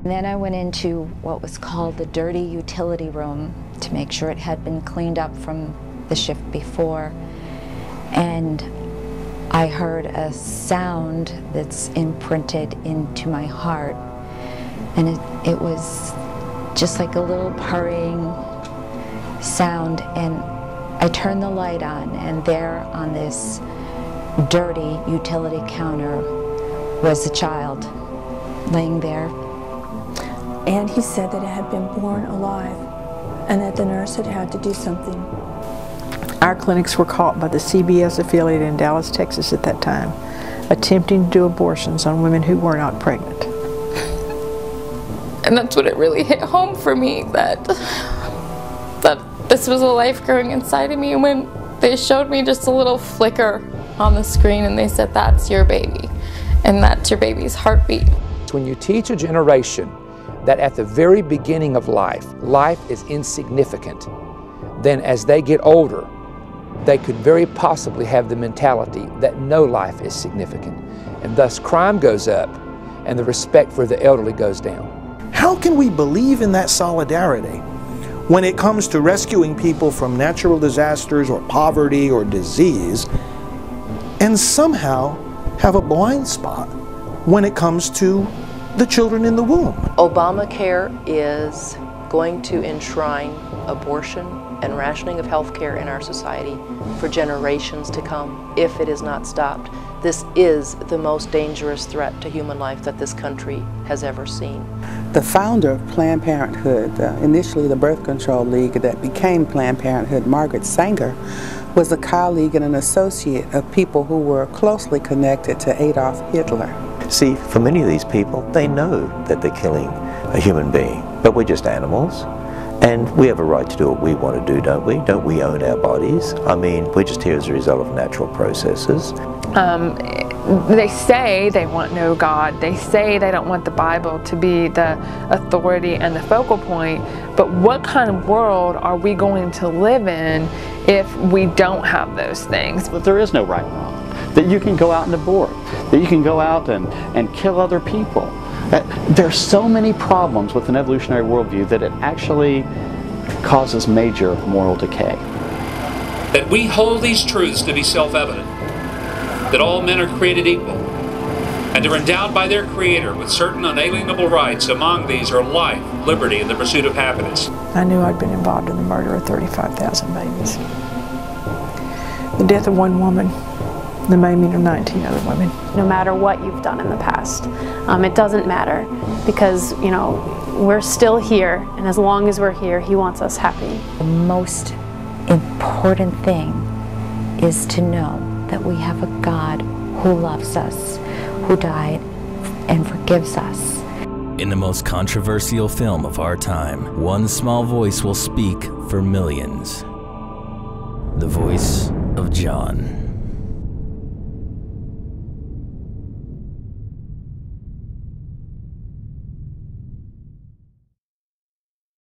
Then I went into what was called the dirty utility room to make sure it had been cleaned up from the shift before. And I heard a sound that's imprinted into my heart. And it was just like a little purring sound. And I turned the light on, and there on this dirty utility counter was a child laying there. And he said that it had been born alive and that the nurse had had to do something. Our clinics were caught by the CBS affiliate in Dallas, Texas at that time, attempting to do abortions on women who were not pregnant. And that's when it really hit home for me, that this was a life growing inside of me. And when they showed me just a little flicker on the screen and they said, "That's your baby, and that's your baby's heartbeat." When you teach a generation that at the very beginning of life, life is insignificant, then as they get older, they could very possibly have the mentality that no life is significant. And thus crime goes up and the respect for the elderly goes down. How can we believe in that solidarity when it comes to rescuing people from natural disasters or poverty or disease, and somehow have a blind spot when it comes to the children in the womb? Obamacare is going to enshrine abortion and rationing of health care in our society for generations to come if it is not stopped. This is the most dangerous threat to human life that this country has ever seen. The founder of Planned Parenthood, initially the Birth Control League that became Planned Parenthood, Margaret Sanger, was a colleague and an associate of people who were closely connected to Adolf Hitler. See, for many of these people, they know that they're killing a human being, but we're just animals, and we have a right to do what we want to do, don't we? Don't we own our bodies? I mean, we're just here as a result of natural processes. They say they want no God. They say they don't want the Bible to be the authority and the focal point, but what kind of world are we going to live in if we don't have those things? But there is no right and wrong. That you can go out and abort, that you can go out and kill other people. There's so many problems with an evolutionary worldview that it actually causes major moral decay. That we hold these truths to be self-evident, that all men are created equal, and are endowed by their Creator with certain unalienable rights. Among these are life, liberty, and the pursuit of happiness. I knew I'd been involved in the murder of 35,000 babies. The death of one woman, the maiming of 19 other women. No matter what you've done in the past, it doesn't matter, because, you know, we're still here, and as long as we're here, He wants us happy. The most important thing is to know that we have a God who loves us, who died and forgives us. In the most controversial film of our time, one small voice will speak for millions. The voice of John.